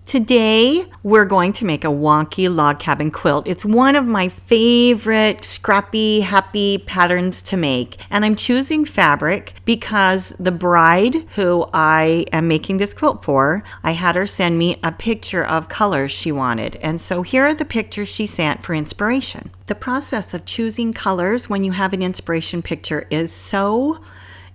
Today, we're going to make a wonky log cabin quilt. It's one of my favorite scrappy, happy patterns to make. And I'm choosing fabric because the bride who I am making this quilt for, I had her send me a picture of colors she wanted. And so here are the pictures she sent for inspiration. The process of choosing colors when you have an inspiration picture is so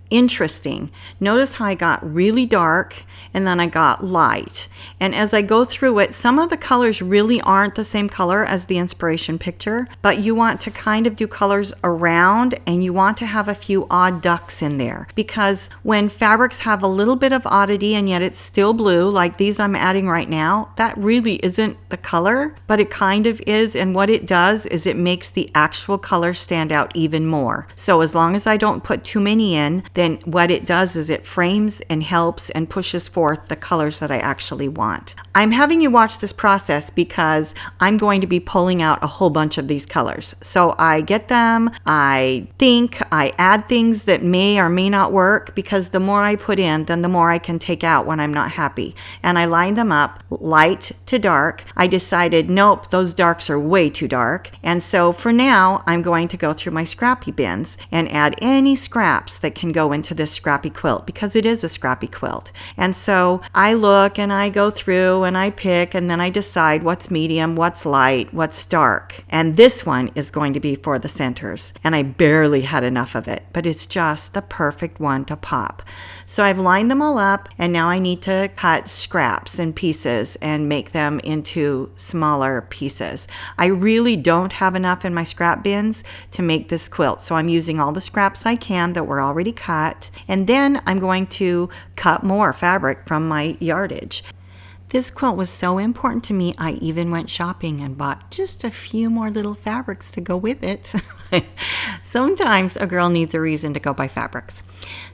interesting. Notice how I got really dark and then I got light. And as I go through it, some of the colors really aren't the same color as the inspiration picture, but you want to kind of do colors around and you want to have a few odd ducks in there, because when fabrics have a little bit of oddity and yet it's still blue, like these I'm adding right now, that really isn't the color, but it kind of is. And what it does is it makes the actual color stand out even more. So as long as I don't put too many in, then what it does is it frames and helps and pushes forth the colors that I actually want. I'm having you watch this process because I'm going to be pulling out a whole bunch of these colors. So I get them, I think, I add things that may or may not work, because the more I put in, then the more I can take out when I'm not happy. And I line them up light to dark. I decided, nope, those darks are way too dark. And so for now, I'm going to go through my scrappy bins and add any scraps that can go into this scrappy quilt, because it is a scrappy quilt. And so I look and I go through and I pick, and then I decide what's medium, what's light, what's dark. And this one is going to be for the centers. And I barely had enough of it, but it's just the perfect one to pop. So I've lined them all up, and now I need to cut scraps and pieces and make them into smaller pieces. I really don't have enough in my scrap bins to make this quilt, so I'm using all the scraps I can that were already cut, and then I'm going to cut more fabric from my yardage. This quilt was so important to me, I even went shopping and bought just a few more little fabrics to go with it. Sometimes a girl needs a reason to go buy fabrics.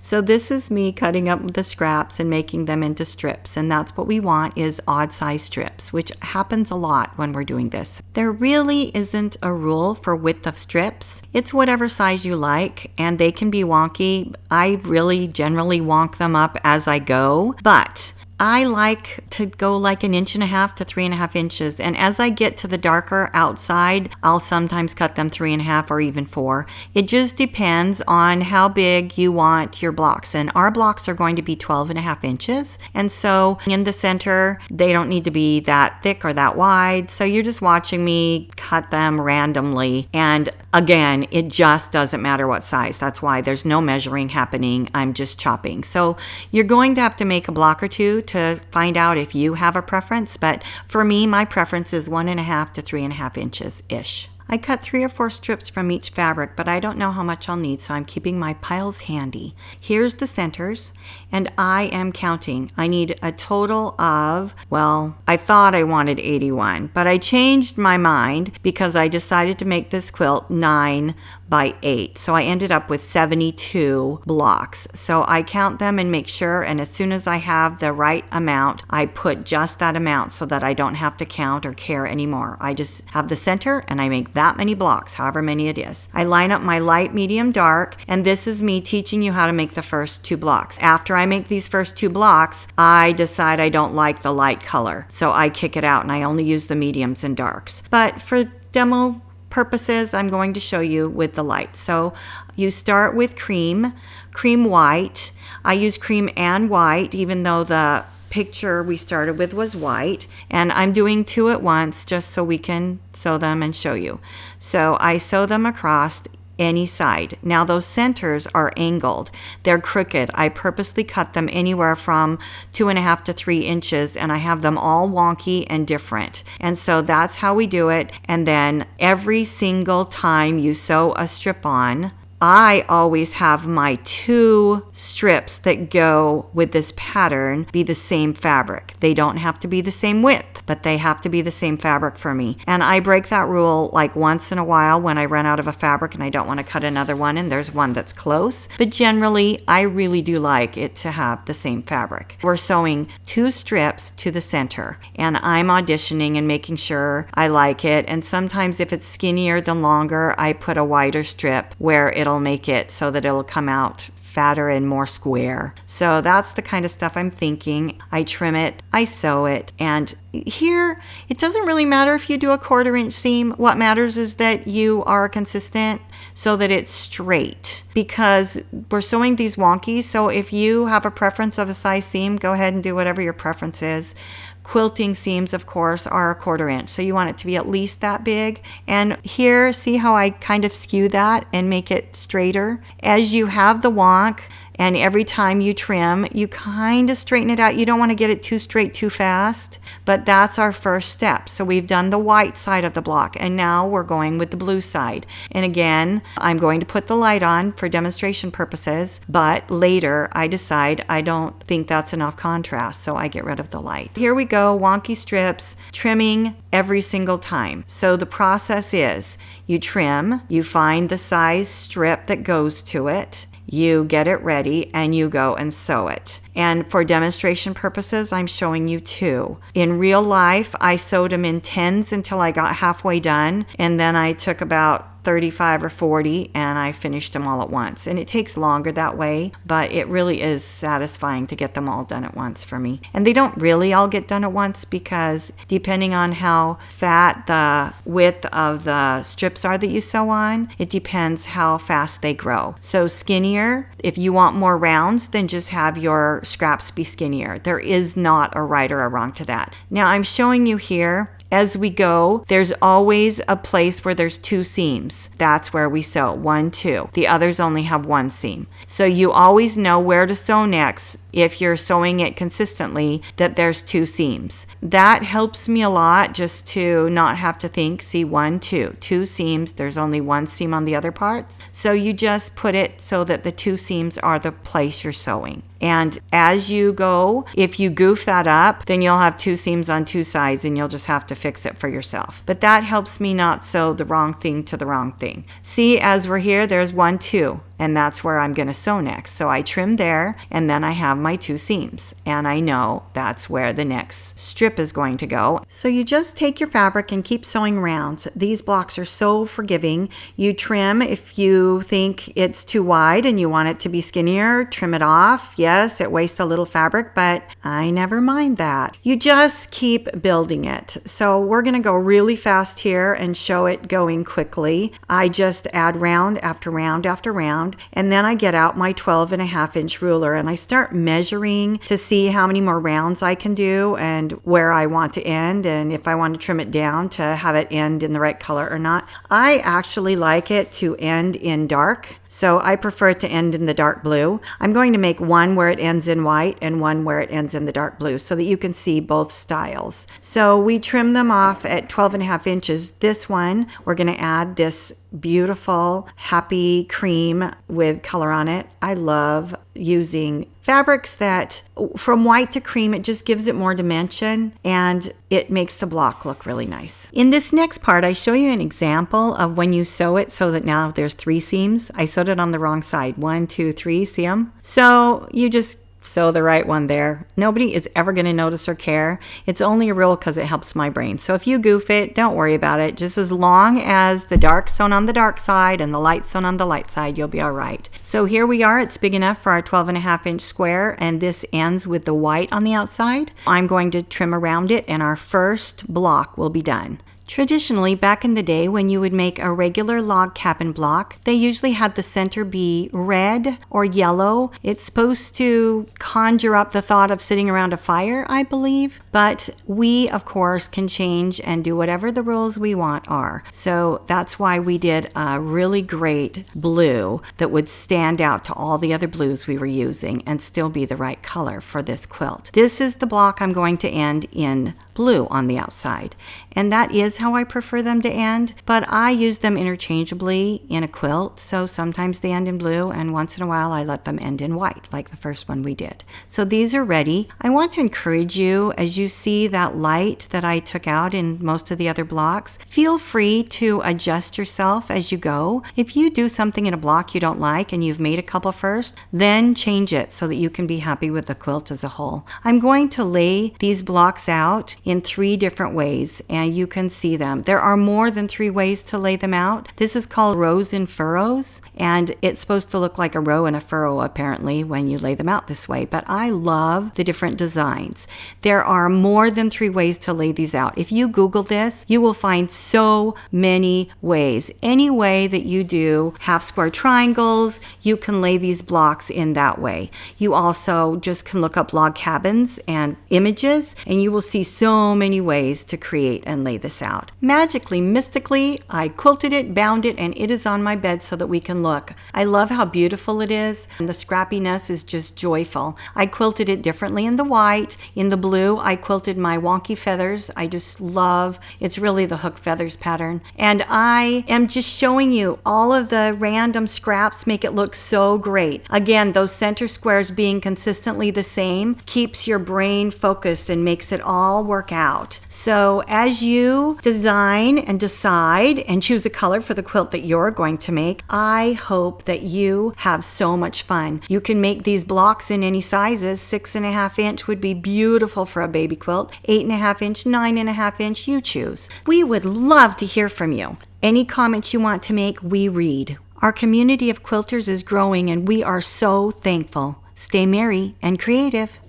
So this is me cutting up the scraps and making them into strips, and that's what we want, is odd size strips, which happens a lot when we're doing this. There really isn't a rule for width of strips. It's whatever size you like, and they can be wonky. I really generally wonk them up as I go, but I like to go like 1.5 to 3.5 inches. And as I get to the darker outside, I'll sometimes cut them 3.5 or even 4. It just depends on how big you want your blocks. And our blocks are going to be 12.5 inches. And so in the center, they don't need to be that thick or that wide. So you're just watching me cut them randomly. And again, it just doesn't matter what size. That's why there's no measuring happening. I'm just chopping. So you're going to have to make a block or two to find out if you have a preference, but for me, my preference is 1.5 to 3.5 inches-ish. I cut 3 or 4 strips from each fabric, but I don't know how much I'll need, so I'm keeping my piles handy. Here's the centers, and I am counting. I need a total of, well, I thought I wanted 81, but I changed my mind because I decided to make this quilt 9 by 8. So I ended up with 72 blocks. So I count them and make sure, and as soon as I have the right amount, I put just that amount so that I don't have to count or care anymore. I just have the center and I make that many blocks, however many it is. I line up my light, medium, dark, and this is me teaching you how to make the first 2 blocks. After I make these first 2 blocks, I decide I don't like the light color, so I kick it out and I only use the mediums and darks. But for demo purposes, I'm going to show you with the light. So you start with cream white. I use cream and white, even though the picture we started with was white, and I'm doing 2 at once just so we can sew them and show you. So I sew them across any side. Now those centers are angled. They're crooked. I purposely cut them anywhere from 2.5 to 3 inches, and I have them all wonky and different. And so that's how we do it. And then every single time you sew a strip on, I always have my 2 strips that go with this pattern be the same fabric. They don't have to be the same width, but they have to be the same fabric for me. And I break that rule like once in a while when I run out of a fabric and I don't want to cut another one and there's one that's close. But generally, I really do like it to have the same fabric. We're sewing 2 strips to the center, and I'm auditioning and making sure I like it. And sometimes if it's skinnier than longer, I put a wider strip where it'll make it so that it'll come out fatter and more square. So that's the kind of stuff I'm thinking. I trim it, I sew it, and here it doesn't really matter if you do a 1/4 inch seam. What matters is that you are consistent so that it's straight, because we're sewing these wonkies. So if you have a preference of a size seam, go ahead and do whatever your preference is. Quilting seams, of course, are a 1/4 inch, so you want it to be at least that big. And here, see how I kind of skew that and make it straighter? As you have the wonk, and every time you trim, you kind of straighten it out. You don't want to get it too straight too fast, but that's our first step. So we've done the white side of the block, and now we're going with the blue side. And again, I'm going to put the light on for demonstration purposes, but later I decide I don't think that's enough contrast, so I get rid of the light. Here we go, wonky strips, trimming every single time. So the process is you trim, you find the size strip that goes to it, you get it ready, and you go and sew it. And for demonstration purposes, I'm showing you 2. In real life, I sewed them in 10s until I got halfway done, and then I took about 35 or 40 and I finished them all at once. And it takes longer that way, but it really is satisfying to get them all done at once for me. And they don't really all get done at once, because depending on how fat the width of the strips are that you sew on, it depends how fast they grow. So skinnier, if you want more rounds, then just have your scraps be skinnier. There is not a right or a wrong to that. Now I'm showing you here, as we go, there's always a place where there's 2 seams. That's where we sew, 1, 2. The others only have 1 seam. So you always know where to sew next if you're sewing it consistently, that there's 2 seams. That helps me a lot, just to not have to think, see 1, 2. 2 seams, there's only 1 seam on the other parts. So you just put it so that the 2 seams are the place you're sewing. And as you go, if you goof that up, then you'll have 2 seams on 2 sides and you'll just have to fix it for yourself. But that helps me not sew the wrong thing to the wrong thing. See, as we're here, there's 1, 2. And that's where I'm going to sew next. So I trim there, and then I have my 2 seams, and I know that's where the next strip is going to go. So you just take your fabric and keep sewing rounds. These blocks are so forgiving. You trim if you think it's too wide and you want it to be skinnier, trim it off. Yes, it wastes a little fabric, but I never mind that. You just keep building it. So we're going to go really fast here and show it going quickly. I just add round after round after round. And then I get out my 12.5 inch ruler and I start measuring to see how many more rounds I can do and where I want to end, and if I want to trim it down to have it end in the right color or not. I actually like it to end in dark, so I prefer it to end in the dark blue. I'm going to make one where it ends in white and one where it ends in the dark blue so that you can see both styles. So we trim them off at 12.5 inches. This one, we're going to add this beautiful happy cream with color on it. I love using fabrics that from white to cream, it just gives it more dimension and it makes the block look really nice. In this next part, I show you an example of when you sew it so that now there's 3 seams. I sewed it on the wrong side. 1, 2, 3, see them? So you just sew the right one there. Nobody is ever going to notice or care. It's only a rule because it helps my brain. So if you goof it, don't worry about it. Just as long as the dark sewn on the dark side and the light sewn on the light side, you'll be all right. So here we are. It's big enough for our 12.5 inch square, and this ends with the white on the outside. I'm going to trim around it and our first block will be done. Traditionally, back in the day when you would make a regular log cabin block, they usually had the center be red or yellow. It's supposed to conjure up the thought of sitting around a fire, I believe. But we, of course, can change and do whatever the rules we want are. So that's why we did a really great blue that would stand out to all the other blues we were using and still be the right color for this quilt. This is the block I'm going to end in blue on the outside, and that is how I prefer them to end, but I use them interchangeably in a quilt, so sometimes they end in blue and once in a while I let them end in white, like the first one we did. So these are ready. I want to encourage you, as you see that light that I took out in most of the other blocks, feel free to adjust yourself as you go. If you do something in a block you don't like and you've made a couple first, then change it so that you can be happy with the quilt as a whole. I'm going to lay these blocks out in 3 different ways, and you can see see them. There are more than 3 ways to lay them out. This is called rows and furrows, and it's supposed to look like a row and a furrow apparently when you lay them out this way, but I love the different designs. There are more than 3 ways to lay these out. If you Google this, you will find so many ways. Any way that you do half square triangles, you can lay these blocks in that way. You also just can look up log cabins and images, and you will see so many ways to create and lay this out. Magically, mystically, I quilted it, bound it, and it is on my bed so that we can look. I love how beautiful it is, and the scrappiness is just joyful. I quilted it differently in the white. In the blue, I quilted my wonky feathers. I just love, it's really the hook feathers pattern. And I am just showing you all of the random scraps make it look so great. Again, those center squares being consistently the same keeps your brain focused and makes it all work out. So as you design and decide and choose a color for the quilt that you're going to make, I hope that you have so much fun. You can make these blocks in any sizes. 6.5 inch would be beautiful for a baby quilt. 8.5 inch, 9.5 inch, you choose. We would love to hear from you. Any comments you want to make, we read. Our community of quilters is growing and we are so thankful. Stay merry and creative.